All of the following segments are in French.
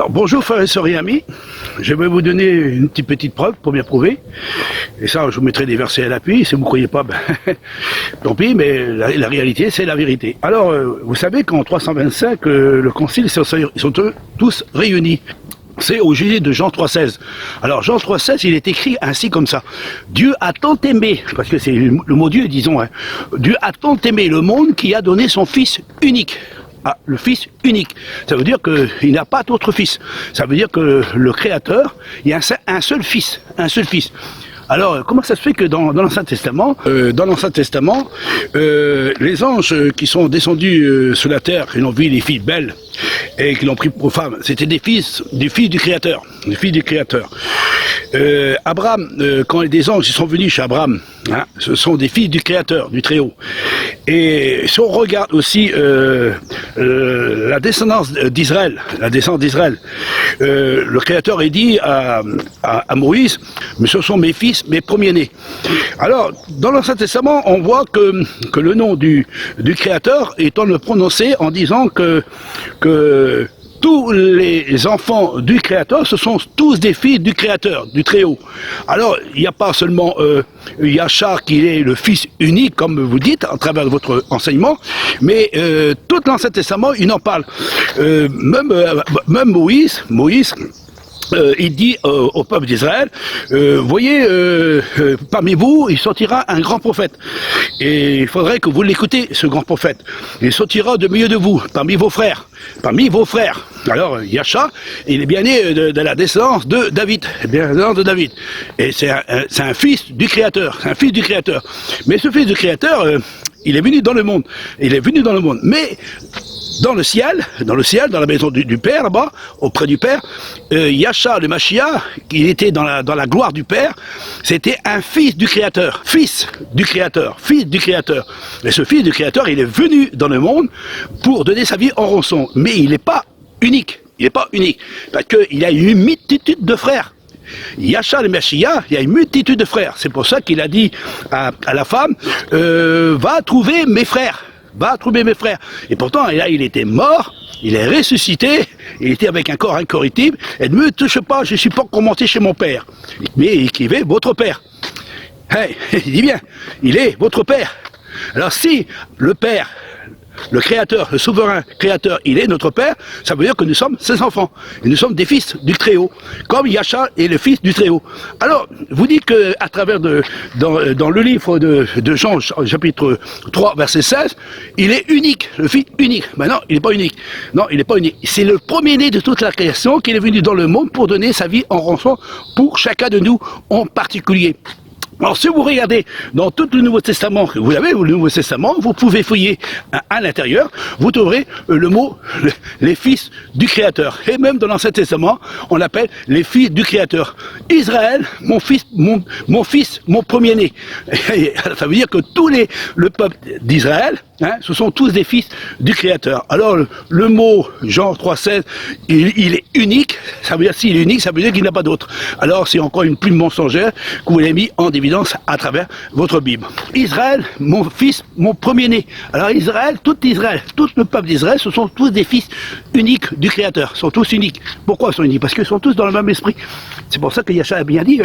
Alors, bonjour frères et sœurs et amis, je vais vous donner une petite preuve pour bien prouver, et ça je vous mettrai des versets à l'appui, si vous ne croyez pas, ben, tant pis, mais la réalité c'est la vérité. Alors vous savez qu'en 325, le concile, ils sont tous réunis. C'est au Jésus de Jean 3,16. Alors Jean 3,16, il est écrit ainsi comme ça. Dieu a tant aimé, parce que c'est le mot Dieu, disons, hein, Dieu a tant aimé le monde qu'il a donné son Fils unique. Ah, le Fils unique. Ça veut dire qu'il n'a pas d'autre fils. Ça veut dire que le Créateur, il y a un seul Fils. Un seul Fils. Alors, comment ça se fait que dans l'Ancien Testament, les anges qui sont descendus sur la terre, ils ont vu les filles belles et qui l'ont pris pour femme, c'était des fils du Créateur, des filles du Créateur. Abraham, quand des anges sont venus chez Abraham, hein, ce sont des filles du Créateur, du Très-Haut. Et si on regarde aussi la descendance d'Israël, le Créateur a dit à Moïse, mais ce sont mes fils, mes premiers-nés. Alors, dans l'Ancien Testament, on voit que le nom du Créateur est en le prononcé en disant que tous les enfants du Créateur, ce sont tous des filles du Créateur, du Très-Haut. Alors, il n'y a pas seulement Yachar qui est le Fils unique, comme vous dites, à travers votre enseignement, mais tout l'Ancien Testament, il en parle. Même Moïse, il dit au peuple d'Israël, voyez, parmi vous, il sortira un grand prophète. Et il faudrait que vous l'écoutez, ce grand prophète. Il sortira de milieu de vous, parmi vos frères. Alors, Yachar, il est bien né de la descendance de David. Et c'est un fils du Créateur. Mais ce fils du Créateur, il est venu dans le monde. Mais dans le ciel, dans la maison du Père, là-bas, auprès du Père, Yachar le Mashiach, il était dans la gloire du Père, c'était un fils du Créateur. Et ce fils du Créateur, il est venu dans le monde pour donner sa vie en rançon. Mais il n'est pas unique. Parce qu'il a une multitude de frères. Yachar le Mashiach, il y a une multitude de frères. C'est pour ça qu'il a dit à la femme, va trouver mes frères. Et pourtant, là, il était mort, il est ressuscité, il était avec un corps incorruptible, et ne me touche pas, je ne suis pas commenté chez mon père. Mais il écrivait votre père. Hey, il dit bien, il est votre père. Alors si le père, le Créateur, le souverain Créateur, il est notre Père, ça veut dire que nous sommes ses enfants. Et nous sommes des fils du Très-Haut, comme Yachar est le fils du Très-Haut. Alors, vous dites qu'à travers dans le livre de Jean, chapitre 3, verset 16, il est unique, le fils unique. Mais non, il n'est pas unique. C'est le premier-né de toute la création qui est venu dans le monde pour donner sa vie en rançon pour chacun de nous en particulier. Alors, si vous regardez dans tout le Nouveau Testament, vous avez le Nouveau Testament, vous pouvez fouiller à l'intérieur, vous trouverez le mot les fils du Créateur. Et même dans l'Ancien Testament, on l'appelle les fils du Créateur. Israël, mon fils, mon premier-né. Ça veut dire que le peuple d'Israël, hein, ce sont tous des fils du Créateur. Alors, le mot Jean 3,16, il est unique. Ça veut dire, s'il est unique, ça veut dire qu'il n'a pas d'autre. Alors, c'est encore une plume mensongère que vous avez mis en évidence à travers votre Bible. Israël, mon fils, mon premier-né. Alors Israël, tout le peuple d'Israël, ce sont tous des fils uniques du Créateur. Sont tous uniques. Pourquoi ils sont uniques? Parce qu'ils sont tous dans le même esprit. C'est pour ça que Yachar a bien dit,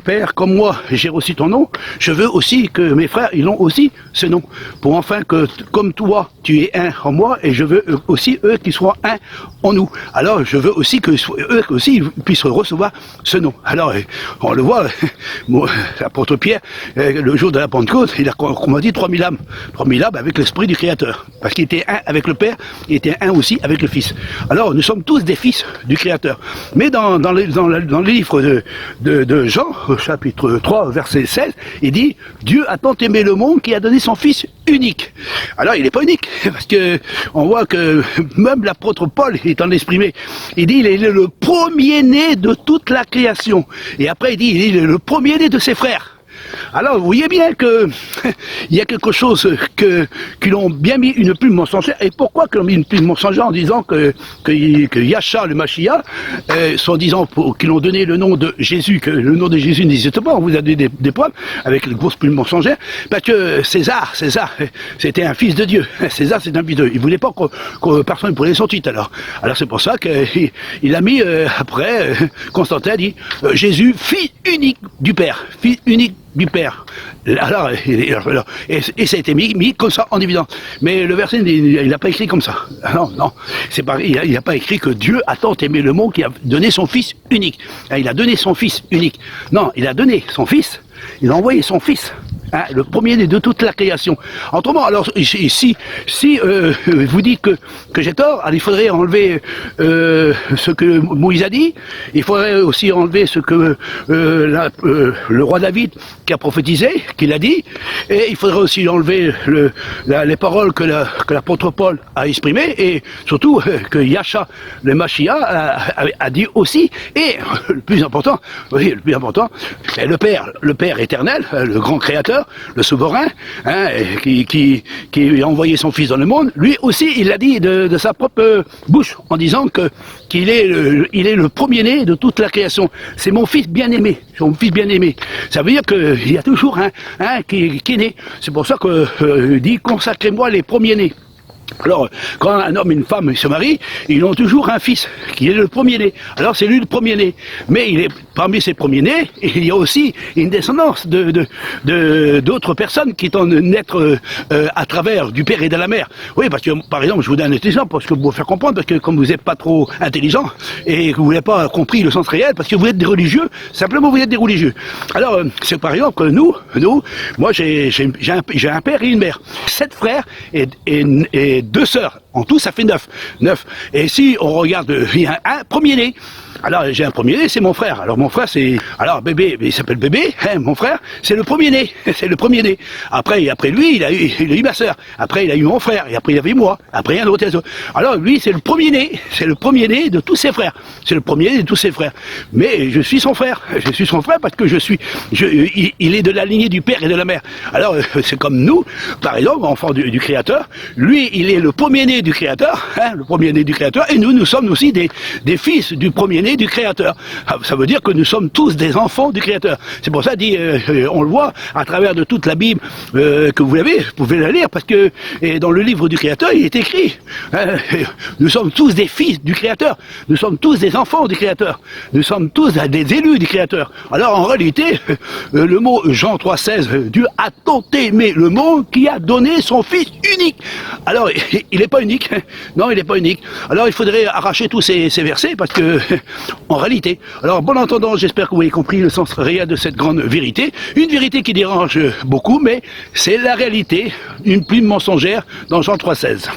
Père, comme moi, j'ai reçu ton nom, je veux aussi que mes frères, ils ont aussi ce nom. Pour enfin que, comme toi, tu es un en moi, et je veux aussi eux qui soient un en nous. Alors je veux aussi que eux aussi puissent recevoir ce nom. Alors on le voit, l'apôtre Pierre, le jour de la Pentecôte, il a, comme on dit, 3000 âmes. 3000 âmes avec l'esprit du Créateur. Parce qu'il était un avec le Père, il était un aussi avec le Fils. Alors nous sommes tous des fils du Créateur. Mais dans le livre de Jean, chapitre 3, verset 16, il dit, Dieu a tant aimé le monde qu'il a donné son Fils unique. Alors il n'est pas unique, parce que on voit que même l'apôtre Paul est en exprimé. Il dit, il est le premier-né de toute la création. Et après il dit, il est le premier-né de ses frères. Alors, vous voyez bien que il y a quelque chose qu'ils ont bien mis une plume mensongère. Et pourquoi qu'ils ont mis une plume mensongère en disant que Yahcha, le Mashiach, soi-disant qu'ils ont donné le nom de Jésus, que le nom de Jésus n'existe pas, on vous a donné des preuves avec les grosses plumes mensongères, parce que César, c'était un fils de Dieu. César, c'est un fils de Dieu. Il voulait pas que personne ne prenait son titre, alors. Alors c'est pour ça qu'il a mis, après, Constantin a dit, Jésus, fils unique du Père, fils unique du Père. Alors, et ça a été mis comme ça en évidence. Mais le verset, il n'a pas écrit comme ça. Non, non, c'est pas, il n'a pas écrit que Dieu a tant aimé le monde qu'il a donné son Fils unique. Il a donné son Fils unique. Non, il a donné son Fils, il a envoyé son Fils. Hein, le premier-né de toute la création. Autrement, alors, si vous dites que j'ai tort, alors il faudrait enlever ce que Moïse a dit, il faudrait aussi enlever ce que le roi David qui a prophétisé, qu'il a dit, et il faudrait aussi enlever les paroles que l'apôtre Paul a exprimées, et surtout que Yahcha, le Mashiach, a dit aussi, et le plus important, oui, le plus important, le Père éternel, le grand créateur, le souverain, hein, qui a envoyé son fils dans le monde, lui aussi, il l'a dit de sa propre bouche, en disant qu'il est le premier-né de toute la création. C'est mon fils bien-aimé, mon fils bien-aimé. Ça veut dire qu'il y a toujours un qui est né. C'est pour ça qu'il dit « Consacrez-moi les premiers-nés ». Alors, quand un homme et une femme se marient, ils ont toujours un fils, qui est le premier-né. Alors, c'est lui le premier-né. Mais parmi ces premiers-nés, il y a aussi une descendance d'autres personnes qui sont naître à travers du père et de la mère. Oui, parce que, par exemple, je vous donne un exemple, parce que pour vous faire comprendre, parce que comme vous n'êtes pas trop intelligent, et que vous n'avez pas compris le sens réel, parce que vous êtes des religieux, simplement vous êtes des religieux. Alors, c'est par exemple que nous, moi j'ai un père et une mère, 7 frères et 2 sœurs. En tout, ça fait 9. Et si on regarde, il y a un premier-né. Alors, j'ai un premier-né, c'est mon frère. Alors, mon frère, c'est... Alors, bébé, il s'appelle bébé, hein, mon frère, c'est le premier-né. C'est le premier-né. Après lui, il a eu ma sœur. Après, il a eu mon frère. Et après, il avait moi. Après, un autre. Alors, lui, c'est le premier-né. C'est le premier-né de tous ses frères. C'est le premier-né de tous ses frères. Mais je suis son frère. Je suis son frère parce que il est de la lignée du père et de la mère. Alors, c'est comme nous, par exemple, enfant du Créateur. Lui, il est le premier-né du Créateur, hein, le premier-né du Créateur. Et nous sommes aussi des fils du premier-né du Créateur. Ça veut dire que nous sommes tous des enfants du Créateur. C'est pour ça, on le voit à travers de toute la Bible que vous pouvez la lire, parce que dans le livre du Créateur, il est écrit, nous sommes tous des fils du Créateur, nous sommes tous des enfants du Créateur, nous sommes tous des élus du Créateur. Alors en réalité, le mot Jean 3,16, Dieu a tant aimé le monde qui a donné son Fils unique. Alors, il n'est pas unique, non, il n'est pas unique. Alors il faudrait arracher tous ces versets, parce que en réalité. Alors, bon entendant, j'espère que vous avez compris le sens réel de cette grande vérité. Une vérité qui dérange beaucoup, mais c'est la réalité, une plume mensongère dans Jean 3,16.